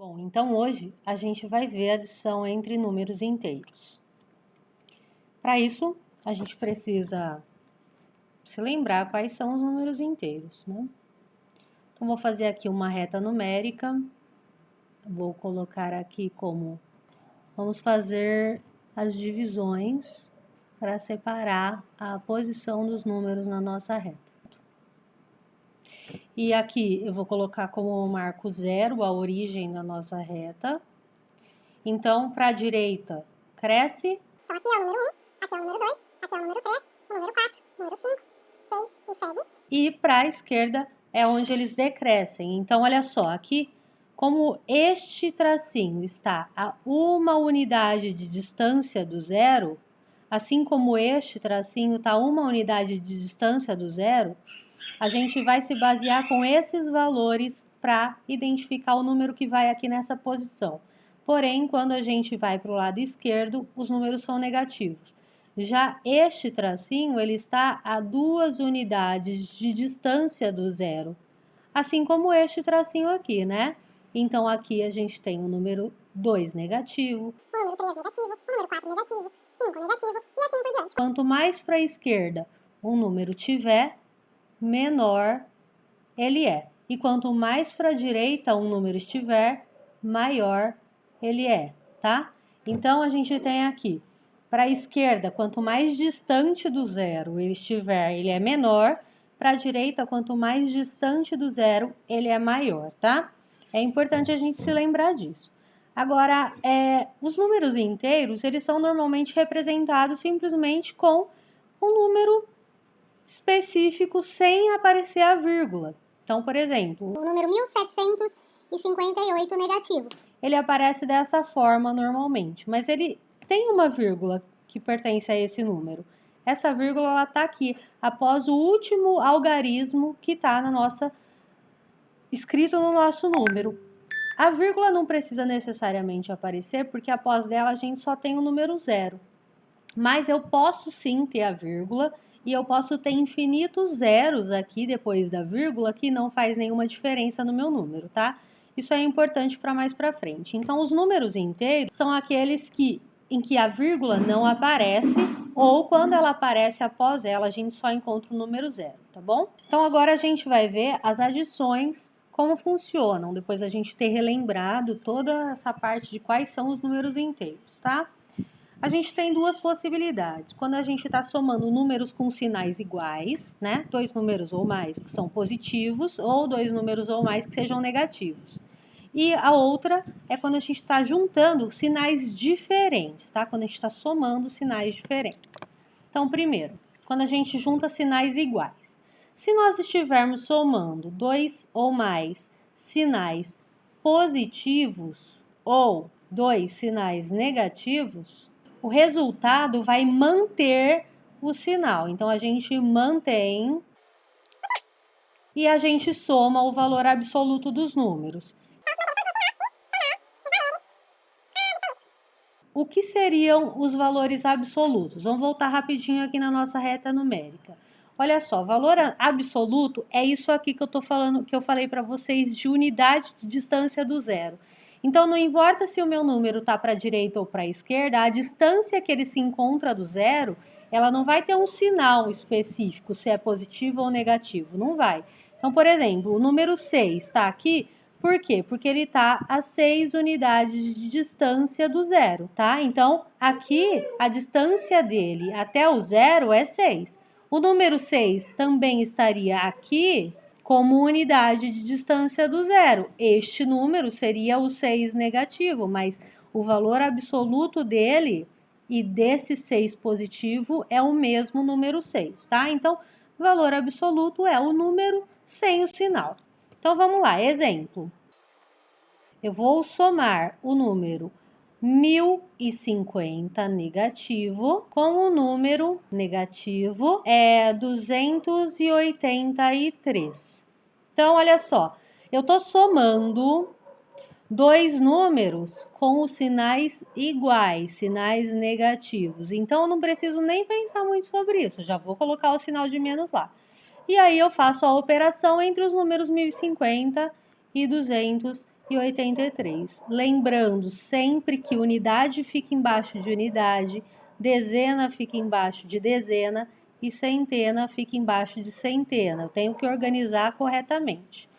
Bom, então hoje a gente vai ver a adição entre números inteiros. Para isso, a gente precisa se lembrar quais são os números inteiros, né? Então, vou fazer aqui uma reta numérica, vou colocar aqui como vamos fazer as divisões para separar a posição dos números na nossa reta. E aqui eu vou colocar como marco 0 a origem da nossa reta. Então, para a direita, cresce. Então, aqui é o número 1, aqui é o número 2, aqui é o número 3, o número 4, o número 5, 6 e segue. E para a esquerda é onde eles decrescem. Então, olha só, aqui, como este tracinho está a uma unidade de distância do zero, assim como este tracinho está a uma unidade de distância do zero, a gente vai se basear com esses valores para identificar o número que vai aqui nessa posição. Porém, quando a gente vai para o lado esquerdo, os números são negativos. Já este tracinho, ele está a 2 unidades de distância do zero, assim como este tracinho aqui, né? Então, aqui a gente tem o número 2 negativo, O número 3 negativo, o número 4 negativo, 5 negativo e assim por diante. Quanto mais para a esquerda um número tiver, menor ele é. E quanto mais para a direita um número estiver, maior ele é, tá? Então, a gente tem aqui, para a esquerda, quanto mais distante do zero ele estiver, ele é menor. Para a direita, quanto mais distante do zero, ele é maior, tá? É importante a gente se lembrar disso. Agora, os números inteiros, eles são normalmente representados simplesmente com um número específico sem aparecer a vírgula. Então, por exemplo, O número 1758 negativo. ele aparece dessa forma normalmente, mas ele tem uma vírgula que pertence a esse número. Essa vírgula está aqui, após o último algarismo que está escrito no nosso número. A vírgula não precisa necessariamente aparecer, porque após dela a gente só tem o número 0. Mas eu posso sim ter a vírgula e eu posso ter infinitos zeros aqui depois da vírgula que não faz nenhuma diferença no meu número, tá? Isso é importante para mais para frente. Então, os números inteiros são aqueles em que a vírgula não aparece ou quando ela aparece após ela, a gente só encontra o número 0, tá bom? Então, agora a gente vai ver as adições, como funcionam, depois a gente ter relembrado toda essa parte de quais são os números inteiros, tá? A gente tem duas possibilidades. Quando a gente está somando números com sinais iguais, né? 2 números ou mais que são positivos ou 2 números ou mais que sejam negativos. E a outra é quando a gente está juntando sinais diferentes, tá? Quando a gente está somando sinais diferentes. Então, primeiro, quando a gente junta sinais iguais. Se nós estivermos somando 2 ou mais sinais positivos ou 2 sinais negativos, o resultado vai manter o sinal. Então, a gente mantém e a gente soma o valor absoluto dos números. O que seriam os valores absolutos? Vamos voltar rapidinho aqui na nossa reta numérica. Olha só, valor absoluto é isso aqui que eu tô falando, que eu falei para vocês de unidade de distância do zero. Então, não importa se o meu número está para a direita ou para a esquerda, a distância que ele se encontra do zero, ela não vai ter um sinal específico, se é positivo ou negativo, não vai. Então, por exemplo, o número 6 está aqui, por quê? Porque ele está a 6 unidades de distância do zero, tá? Então, aqui, a distância dele até o zero é 6. O número 6 também estaria aqui como unidade de distância do zero. Este número seria o 6 negativo, mas o valor absoluto dele e desse 6 positivo é o mesmo número 6, tá? Então, valor absoluto é o número sem o sinal. Então, vamos lá, exemplo. Eu vou somar o número 1050 negativo com o número negativo 283. Então, olha só, eu estou somando dois números com os sinais iguais, sinais negativos. Então, eu não preciso nem pensar muito sobre isso, eu já vou colocar o sinal de menos lá. E aí eu faço a operação entre os números 1050 e 283. e 83. Lembrando sempre que unidade fica embaixo de unidade, dezena fica embaixo de dezena e centena fica embaixo de centena. Eu tenho que organizar corretamente.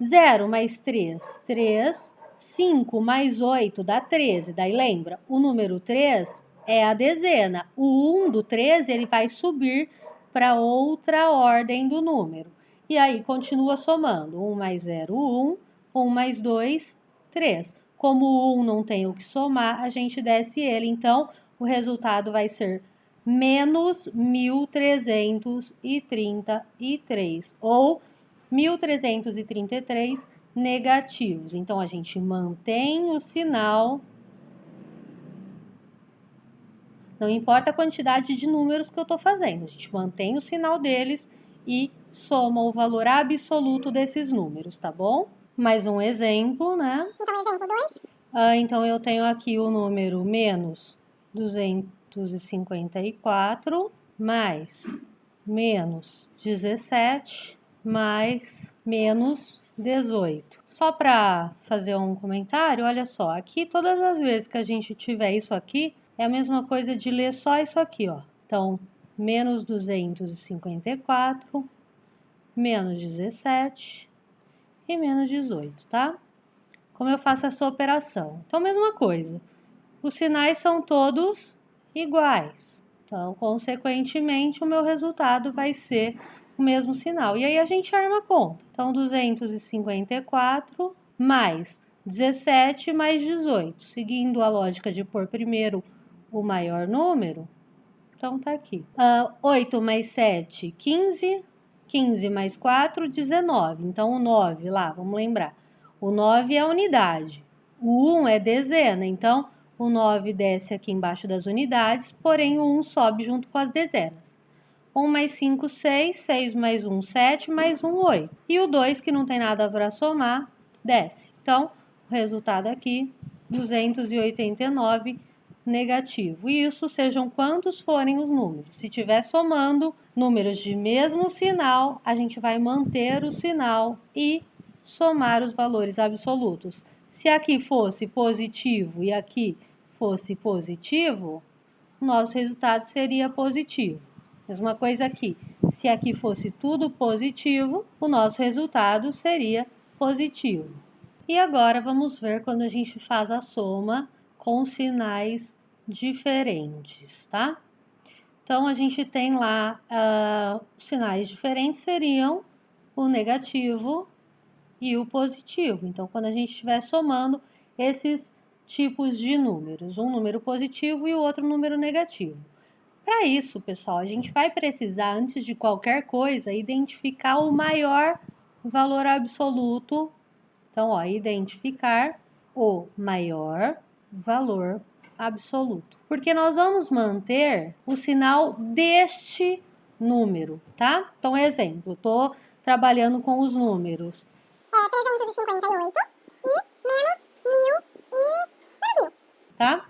0 mais 3, 3. 5 mais 8 dá 13. Daí lembra, o número 3 é a dezena. O 1 do 13 ele vai subir para outra ordem do número. E aí continua somando. 1 mais 0, 1. 1 mais 2, 3. Como o 1 não tem o que somar, a gente desce ele. Então, o resultado vai ser menos 1.333. Ou 1.333 negativos. Então, a gente mantém o sinal. Não importa a quantidade de números que eu estou fazendo, a gente mantém o sinal deles e soma o valor absoluto desses números, tá bom? Mais um exemplo, né? Então, exemplo 2. Então, eu tenho aqui o número menos 254 mais menos 17 mais menos 18. Só para fazer um comentário, olha só, aqui todas as vezes que a gente tiver isso aqui, é a mesma coisa de ler só isso aqui, ó. Então, menos 254, menos 17 e menos 18, tá? Como eu faço essa operação? Então, mesma coisa. Os sinais são todos iguais. Então, consequentemente, o meu resultado vai ser o mesmo sinal. E aí a gente arma a conta. Então, 254 mais 17 mais 18. Seguindo a lógica de pôr primeiro o maior número, então tá aqui. 8 mais 7, 15. 15 mais 4, 19. Então, o 9 lá, vamos lembrar. O 9 é a unidade. O 1 é dezena. Então, o 9 desce aqui embaixo das unidades, porém o 1 sobe junto com as dezenas. 1 mais 5, 6. 6 mais 1, 7. Mais 1, 8. E o 2, que não tem nada para somar, desce. Então, o resultado aqui, 289 negativo. E isso sejam quantos forem os números. Se estiver somando números de mesmo sinal, a gente vai manter o sinal e somar os valores absolutos. Se aqui fosse positivo e aqui fosse positivo, o nosso resultado seria positivo. Mesma coisa aqui. Se aqui fosse tudo positivo, o nosso resultado seria positivo. E agora vamos ver quando a gente faz a soma com sinais diferentes, tá? Então, a gente tem lá sinais diferentes seriam o negativo e o positivo. Então, quando a gente estiver somando esses tipos de números, um número positivo e o outro número negativo. Para isso, pessoal, a gente vai precisar, antes de qualquer coisa, identificar o maior valor absoluto. Então, ó, identificar o maior valor absoluto. Porque nós vamos manter o sinal deste número, tá? Então, exemplo, estou trabalhando com os números. 358 e menos 1.000 e menos 1.000. Tá?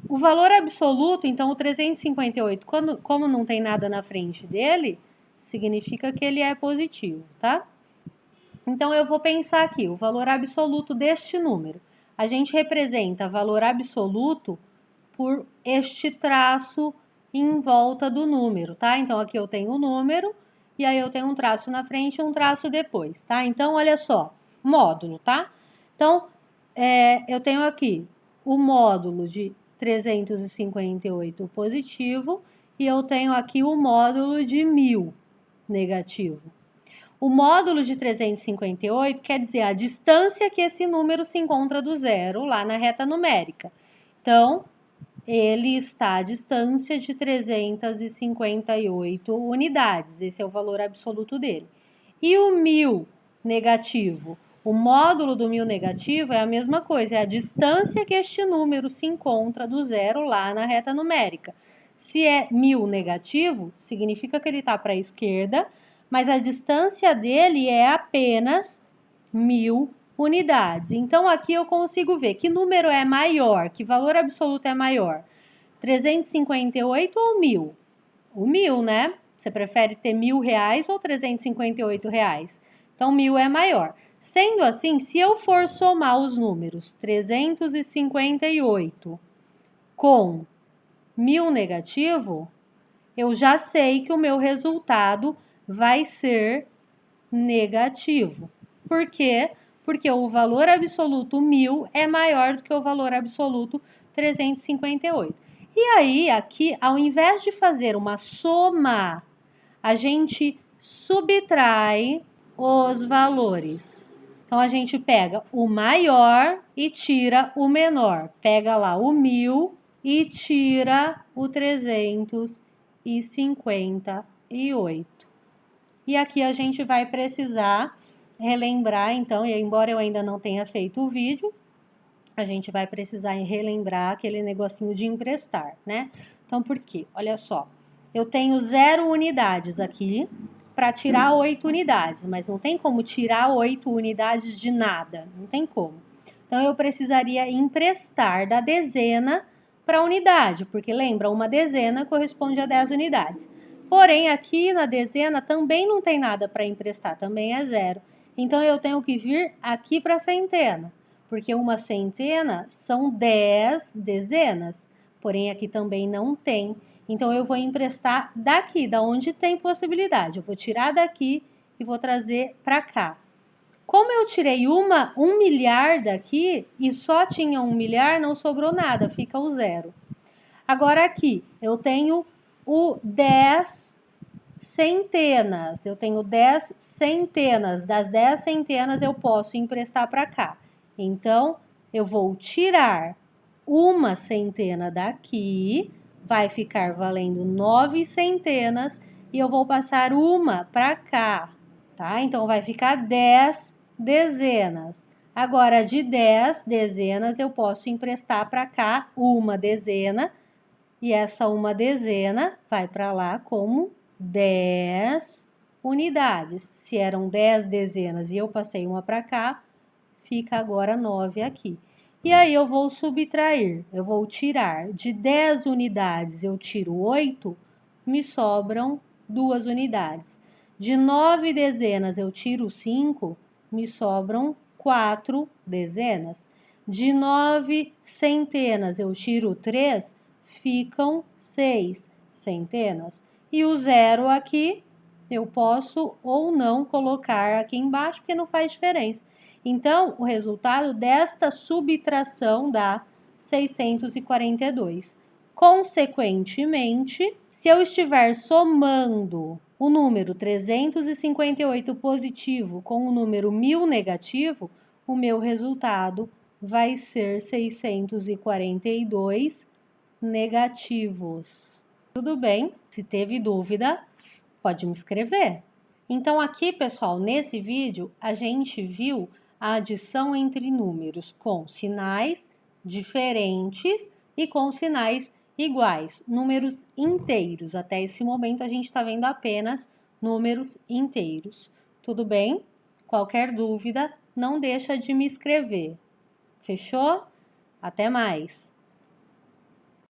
O valor absoluto, então, o 358, como não tem nada na frente dele, significa que ele é positivo, tá? Então, eu vou pensar aqui, o valor absoluto deste número. A gente representa valor absoluto por este traço em volta do número, tá? Então, aqui eu tenho o número, e aí eu tenho um traço na frente e um traço depois, tá? Então, olha só, módulo, tá? Então, eu tenho aqui o módulo de 358 positivo, e eu tenho aqui o módulo de 1.000 negativo. O módulo de 358 quer dizer a distância que esse número se encontra do zero lá na reta numérica. Então, ele está à distância de 358 unidades. Esse é o valor absoluto dele. E o 1.000 negativo? O módulo do 1.000 negativo é a mesma coisa, é a distância que este número se encontra do zero lá na reta numérica. Se é 1.000 negativo, significa que ele está para a esquerda, mas a distância dele é apenas 1.000 unidades. Então, aqui eu consigo ver que número é maior, que valor absoluto é maior, 358 ou 1.000? O 1.000, né? Você prefere ter R$1.000 ou R$358? Então, 1.000 é maior. Sendo assim, se eu for somar os números 358 com 1000 negativo, eu já sei que o meu resultado vai ser negativo. Por quê? Porque o valor absoluto 1000 é maior do que o valor absoluto 358. E aí, aqui, ao invés de fazer uma soma, a gente subtrai os valores. Então, a gente pega o maior e tira o menor. Pega lá o 1000 e tira o 358. E aqui a gente vai precisar relembrar, então, e embora eu ainda não tenha feito o vídeo, a gente vai precisar relembrar aquele negocinho de emprestar, né? Então, por quê? Olha só, eu tenho 0 unidades aqui para tirar 8 unidades, mas não tem como tirar 8 unidades de nada, não tem como. Então, eu precisaria emprestar da dezena para a unidade, porque lembra, uma dezena corresponde a 10 unidades. Porém, aqui na dezena também não tem nada para emprestar, também é 0. Então, eu tenho que vir aqui para a centena, porque uma centena são 10 dezenas, porém aqui também não tem. Então, eu vou emprestar daqui, da onde tem possibilidade. Eu vou tirar daqui e vou trazer para cá. Como eu tirei 1 milhar daqui e só tinha 1 milhar, não sobrou nada, fica o 0. Agora aqui, eu tenho o 10 centenas. Eu tenho 10 centenas. Das 10 centenas eu posso emprestar para cá. Então, eu vou tirar uma centena daqui, vai ficar valendo 9 centenas e eu vou passar uma para cá, tá? Então, vai ficar 10 dezenas. Agora, de 10 dezenas, eu posso emprestar para cá uma dezena e essa uma dezena vai para lá como 10 unidades. Se eram 10 dezenas e eu passei uma para cá, fica agora 9 aqui. E aí eu vou subtrair, eu vou tirar de 10 unidades, eu tiro 8, me sobram 2 unidades. De 9 dezenas eu tiro 5, me sobram 4 dezenas. De 9 centenas eu tiro 3, ficam 6 centenas. E o 0 aqui, eu posso ou não colocar aqui embaixo, porque não faz diferença. Então, o resultado desta subtração dá 642. Consequentemente, se eu estiver somando o número 358 positivo com o número 1000 negativo, o meu resultado vai ser 642 negativos. Tudo bem? Se teve dúvida, pode me escrever. Então, aqui, pessoal, nesse vídeo, a gente viu a adição entre números com sinais diferentes e com sinais iguais, números inteiros. Até esse momento, a gente está vendo apenas números inteiros. Tudo bem? Qualquer dúvida, não deixa de me escrever. Fechou? Até mais!